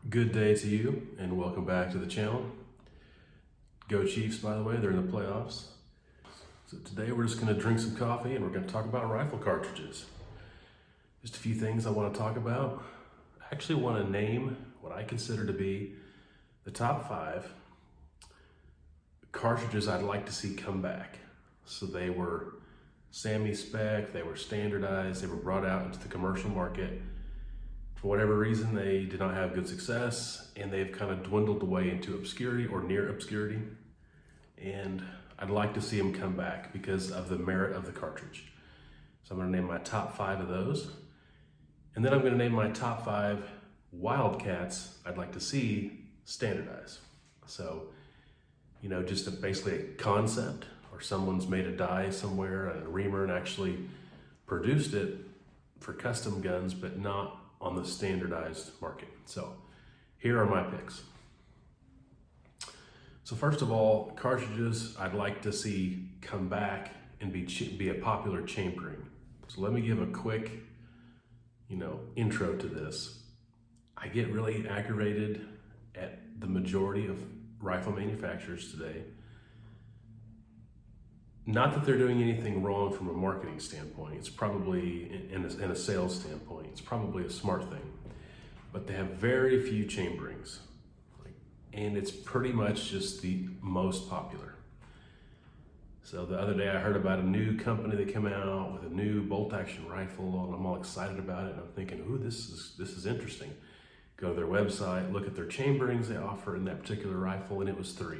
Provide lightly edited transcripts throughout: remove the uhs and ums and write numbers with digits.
Good day to you, and welcome back to the channel. Go Chiefs, by the way, they're in the playoffs. So today we're just going to drink some coffee and we're going to talk about rifle cartridges. Just a few things I want to talk about. I actually want to name what I consider to be the top 5 cartridges I'd like to see come back. So they were SAAMI spec, they were standardized, they were brought out into the commercial market. For whatever reason, they did not have good success, and they've kind of dwindled away into obscurity or near obscurity. And I'd like to see them come back because of the merit of the cartridge. So I'm going to name my top 5 of those. And then I'm going to name my top 5 Wildcats I'd like to see standardize. So, just basically a concept, or someone's made a die somewhere, a reamer, and actually produced it for custom guns, but not on the standardized market. So here are my picks. So first of all, cartridges I'd like to see come back and be a popular chambering. So let me give a quick, intro to this. I get really aggravated at the majority of rifle manufacturers today. Not that they're doing anything wrong from a marketing standpoint. It's probably, in a sales standpoint, it's probably a smart thing. But they have very few chamberings. And it's pretty much just the most popular. So the other day I heard about a new company that came out with a new bolt action rifle, and I'm all excited about it. And I'm thinking, ooh, this is interesting. Go to their website, look at their chamberings they offer in that particular rifle, and it was 3.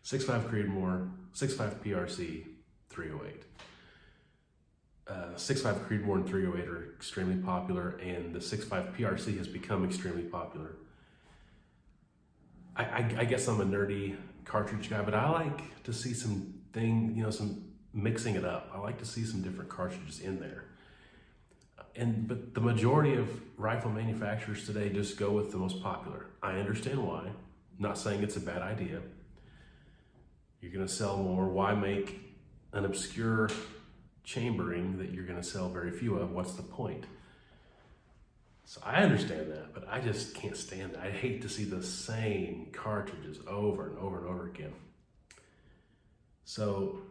6.5 Creedmoor, 6.5 PRC, 308. 6.5 Creedmoor and 308 are extremely popular, and the 6.5 PRC has become extremely popular. I guess I'm a nerdy cartridge guy, but I like to see some mixing it up. I like to see some different cartridges in there. But the majority of rifle manufacturers today just go with the most popular. I understand why. I'm not saying it's a bad idea. You're going to sell more. Why make an obscure chambering that you're going to sell very few of? What's the point? So I understand that, but I just can't stand it. I hate to see the same cartridges over and over and over again. So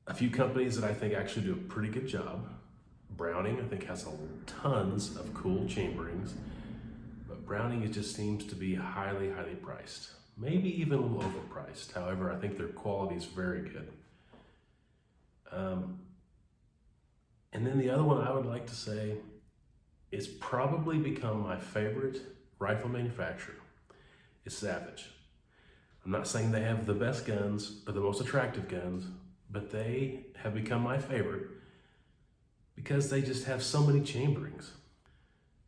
a few companies that I think actually do a pretty good job. Browning, I think, has tons of cool chamberings, but Browning, it just seems to be highly, highly priced. Maybe even a little overpriced. However, I think their quality is very good. And then the other one I would like to say is probably become my favorite rifle manufacturer is Savage. I'm not saying they have the best guns or the most attractive guns, but they have become my favorite because they just have so many chamberings.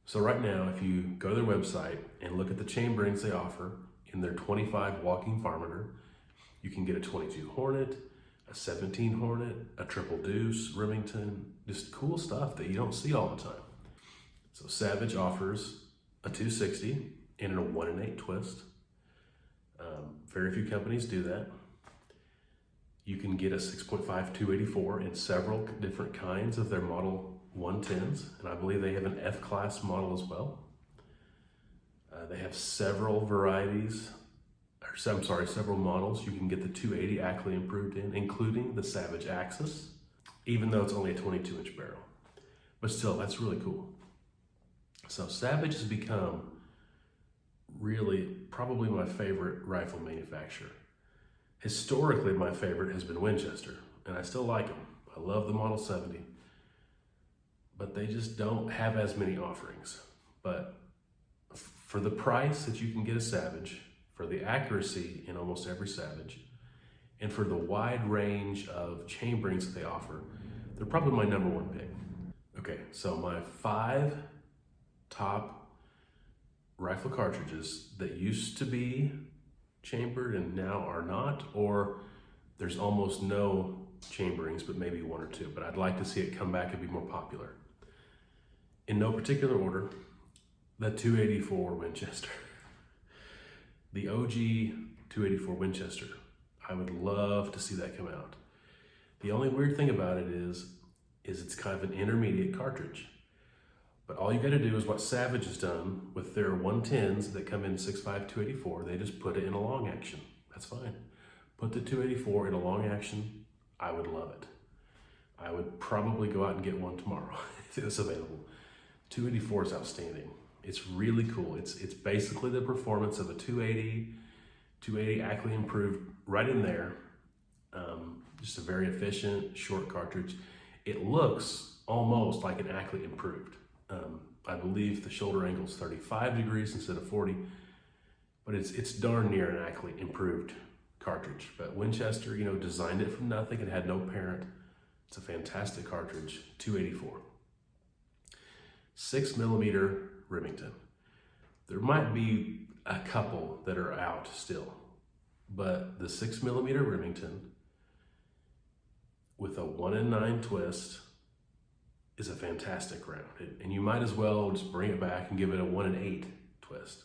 So right now, if you go to their website and look at the chamberings they offer, in their 25 walking varminter, you can get a 22 Hornet, a 17 Hornet, a triple deuce, Remington, just cool stuff that you don't see all the time. So Savage offers a 260 and a 1 in 8 twist. Very few companies do that. You can get a 6.5 284 in several different kinds of their Model 110s, and I believe they have an F-class model as well. They have several varieties, several models. You can get the 280 Ackley improved in, including the Savage Axis, even though it's only a 22-inch barrel. But still, that's really cool. So Savage has become really probably my favorite rifle manufacturer. Historically, my favorite has been Winchester, and I still like them. I love the Model 70, but they just don't have as many offerings. But for the price that you can get a Savage, for the accuracy in almost every Savage, and for the wide range of chamberings that they offer, they're probably my number 1 pick. Okay, so my 5 top rifle cartridges that used to be chambered and now are not, or there's almost no chamberings, but maybe 1 or 2, but I'd like to see it come back and be more popular. In no particular order, the 284 Winchester. The OG 284 Winchester. I would love to see that come out. The only weird thing about it is it's kind of an intermediate cartridge. But all you gotta do is what Savage has done with their 110s that come in 6.5 284, they just put it in a long action. That's fine. Put the 284 in a long action, I would love it. I would probably go out and get one tomorrow if it was available. 284 is outstanding. It's really cool. It's basically the performance of a 280 Ackley improved right in there. Just a very efficient, short cartridge. It looks almost like an Ackley improved. I believe the shoulder angle is 35 degrees instead of 40, but it's darn near an Ackley improved cartridge. But Winchester, designed it from nothing and had no parent. It's a fantastic cartridge, 284. 6mm Remington. There might be a couple that are out still, but the 6mm Remington with a 1 in 9 twist is a fantastic round. And you might as well just bring it back and give it a 1 in 8 twist.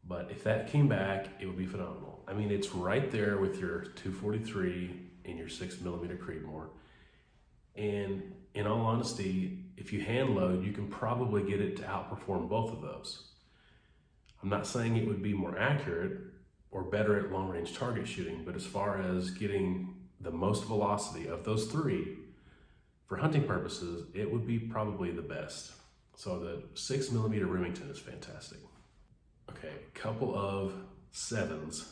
But if that came back, it would be phenomenal. I mean, it's right there with your 243 and your 6mm Creedmoor. And in all honesty, if you hand load, you can probably get it to outperform both of those. I'm not saying it would be more accurate or better at long range target shooting, but as far as getting the most velocity of those three for hunting purposes, it would be probably the best. So the 6mm Remington is fantastic. Okay, couple of 7s.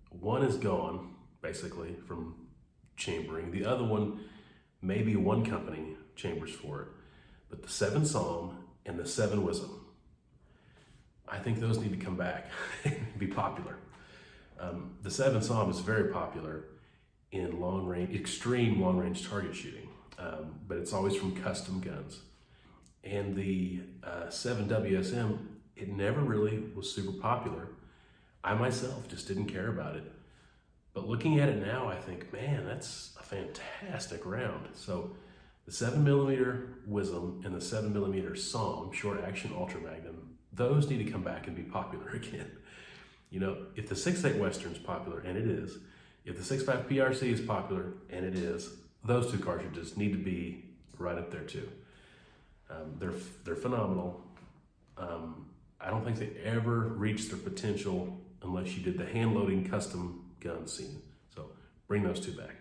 One is gone, basically, from chambering. The other one, maybe one company chambers for it, but the 7 SAAMI and the 7 Wisdom, I think those need to come back and be popular. The 7 SAAMI is very popular in long range, extreme long range target shooting, but it's always from custom guns. And the 7 WSM, it never really was super popular. I myself just didn't care about it. But looking at it now, I think, man, that's a fantastic round. So the 7mm Wisdom and the 7mm SAAMI, short action ultra magnum, those need to come back and be popular again. If the 6.8 Western's popular, and it is, if the 6.5 PRC is popular, and it is, those two cartridges need to be right up there too. They're phenomenal. I don't think they ever reached their potential unless you did the hand loading custom gun scene. So bring those two back.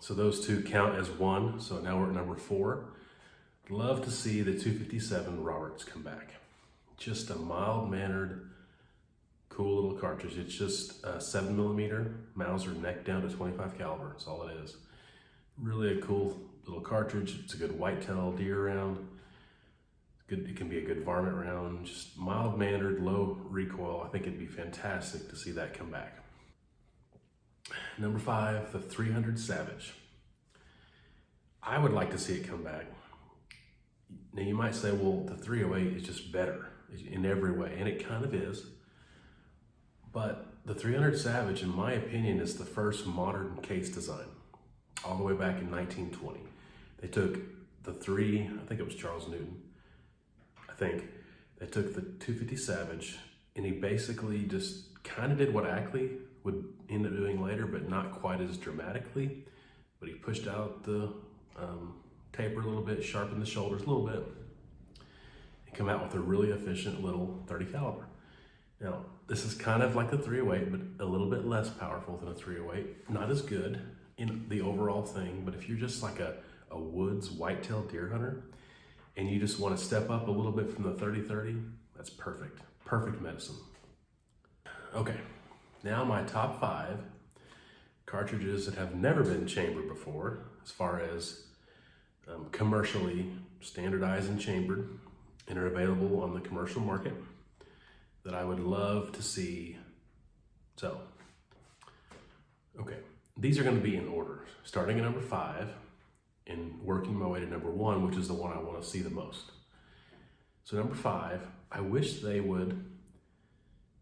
So those two count as one. So now we're at number 4. Love to see the 257 Roberts come back. Just a mild-mannered, cool little cartridge. It's just a 7mm Mauser neck down to 25 caliber. That's all it is. Really a cool little cartridge. It's a good whitetail deer round. It can be a good varmint round. Just mild-mannered, low recoil. I think it'd be fantastic to see that come back. Number 5, the 300 Savage. I would like to see it come back. Now you might say, well, the 308 is just better in every way, and it kind of is. But the 300 Savage, in my opinion, is the first modern case design, all the way back in 1920. They took the I think it was Charles Newton, they took the 250 Savage, and he basically just kind of did what Ackley would end up doing later, but not quite as dramatically. But he pushed out the taper a little bit, sharpened the shoulders a little bit, and come out with a really efficient little 30 caliber. Now, this is kind of like the 308, but a little bit less powerful than a 308. Not as good in the overall thing, but if you're just like a woods whitetail deer hunter, and you just want to step up a little bit from the 30-30, that's perfect. Perfect medicine. Okay, now my top 5 cartridges that have never been chambered before, as far as commercially standardized and chambered, and are available on the commercial market, that I would love to see. So, okay, these are going to be in order, starting at number 5 and working my way to number 1, which is the one I want to see the most. So number 5, I wish they would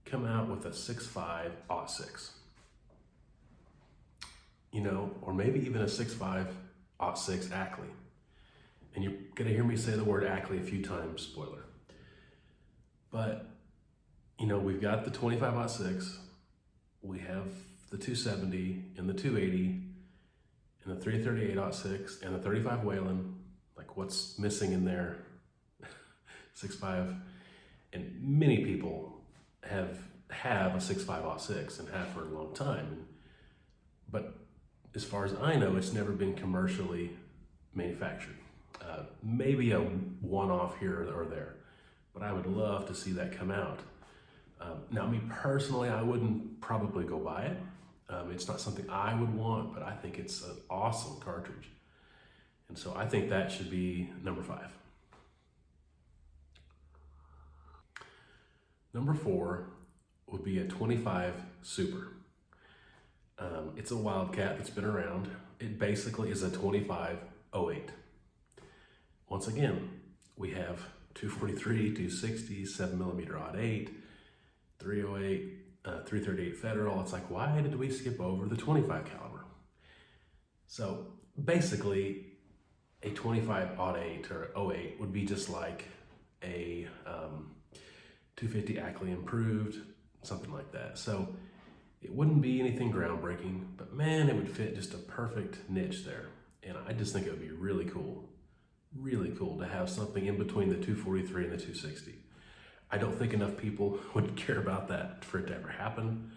come out with a 6.5 .6, or maybe even a 6.5 .6 Ackley. And you're gonna hear me say the word Ackley a few times, spoiler. But, we've got the 25 .6, we have the 270 and the 280 and the 338 .6 and the 35 Whalen. Like, what's missing in their 6.5, and many people have a 6.5-06 and have for a long time. But as far as I know, it's never been commercially manufactured. Maybe a one-off here or there, but I would love to see that come out. Now, me personally, I wouldn't probably go buy it. It's not something I would want, but I think it's an awesome cartridge. And so I think that should be number 5. Number 4 would be a 25 Super. It's a Wildcat that's been around. It basically is a 25-08. Once again, we have 243, 260, 7mm odd 8, 308, 338 Federal. It's like, why did we skip over the 25 caliber? So basically, a 25 odd 8 or 08 would be just like a 250 Ackley improved, something like that. So it wouldn't be anything groundbreaking, but man, it would fit just a perfect niche there. And I just think it would be really cool to have something in between the 243 and the 260. I don't think enough people would care about that for it to ever happen.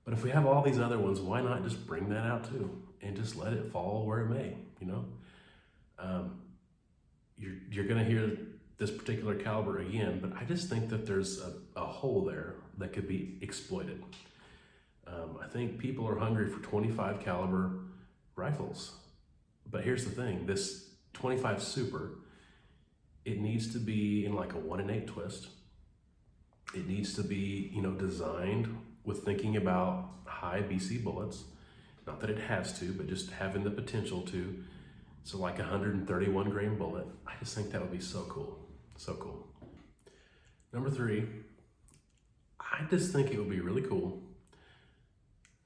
But if we have all these other ones, why not just bring that out too and just let it fall where it may, you know? You're gonna hear this particular caliber again, but I just think that there's a hole there that could be exploited. I think people are hungry for 25 caliber rifles. But here's the thing, this 25 Super, it needs to be in like a 1-in-8 twist. It needs to be, you know, designed with thinking about high BC bullets. Not that it has to, but just having the potential to. So like a 131 grain bullet. I just think that would be so cool, so cool. Number 3, I just think it would be really cool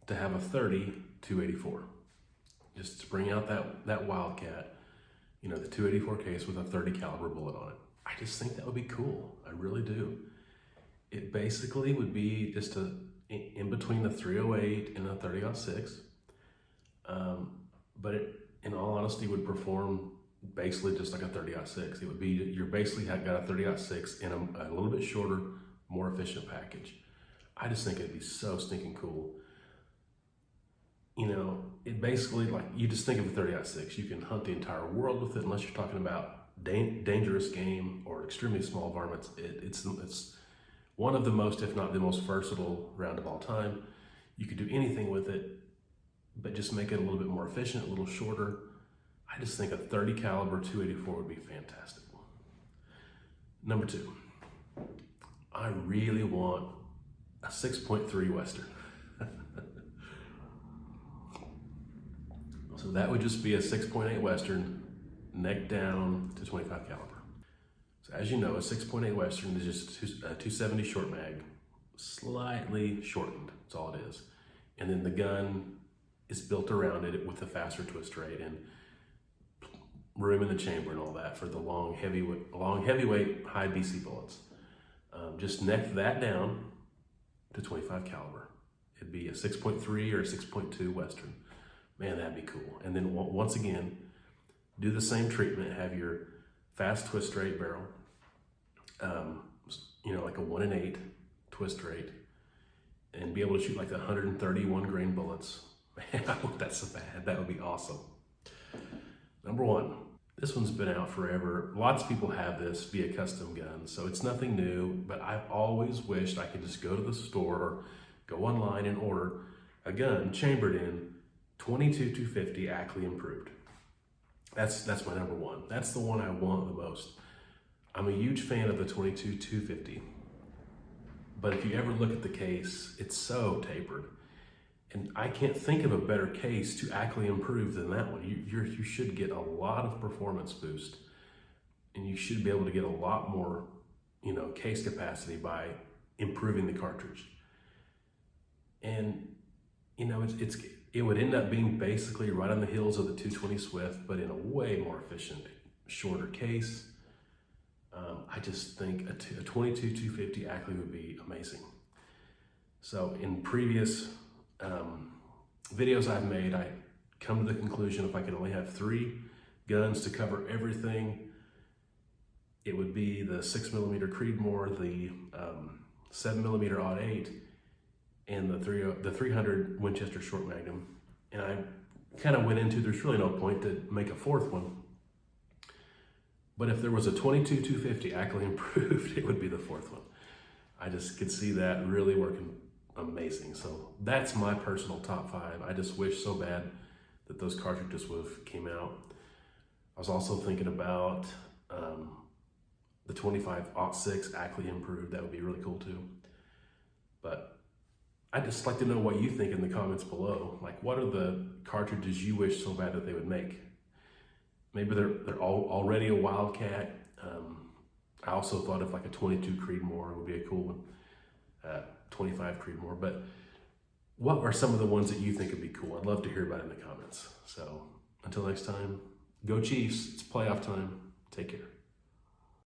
to have a 30-284. Just to bring out that Wildcat, you know, the 284 case with a 30 caliber bullet on it. I just think that would be cool, I really do. It basically would be just in between the 308 and the 30-06. But it, in all honesty, would perform basically just like a 30-06. It would be, you're basically got a 30-06 in a little bit shorter, more efficient package. I just think it'd be so stinking cool. You know, it basically, like, you just think of a 30-06, you can hunt the entire world with it, unless you're talking about dangerous game or extremely small varmints. It's one of the most, if not the most versatile round of all time. You could do anything with it, but just make it a little bit more efficient, a little shorter. I just think a 30 caliber 284 would be fantastic. Number 2, I really want a 6.3 Western. So that would just be a 6.8 Western, neck down to 25 caliber. So as you know, a 6.8 Western is just a 270 short mag, slightly shortened, that's all it is. And then the gun is built around it with a faster twist rate and room in the chamber and all that for the long heavyweight, high BC bullets. Just neck that down to 25 caliber. It'd be a 6.3 or a 6.2 Western. Man, that'd be cool. And then once again, do the same treatment, have your fast twist rate barrel, you know, like a 1-in-8 twist rate, and be able to shoot like the 131 grain bullets. Man, I hope that's so bad. That would be awesome. Number 1, this one's been out forever. Lots of people have this via custom guns, so it's nothing new, but I've always wished I could just go to the store or go online and order a gun chambered in 22-250 Ackley improved. That's my number 1. That's the one I want the most. I'm a huge fan of the 22-250, but if you ever look at the case, it's so tapered. And I can't think of a better case to Ackley improve than that one. You should get a lot of performance boost, and you should be able to get a lot more, you know, case capacity by improving the cartridge. And you know, it would end up being basically right on the heels of the 220 Swift, but in a way more efficient, shorter case. I just think a 22-250 Ackley would be amazing. So in previous videos I've made, I come to the conclusion if I could only have 3, guns to cover everything, it would be the 6mm Creedmoor, the 7mm Odd 8, and the 300 Winchester Short Magnum. And I kind of went into, there's really no point to make a fourth one. But if there was a 22-250 Ackley improved, it would be the fourth one. I just could see that really working amazing. So that's my personal top 5. I just wish so bad that those cartridges would have came out. I was also thinking about the 25-06 Ackley improved. That would be really cool too. But I'd just like to know what you think in the comments below. Like, what are the cartridges you wish so bad that they would make? Maybe they're already a Wildcat. I also thought of like a 22 Creedmoor would be a cool one. 25 Creedmoor. But what are some of the ones that you think would be cool? I'd love to hear about it in the comments. So until next time, go Chiefs. It's playoff time. Take care.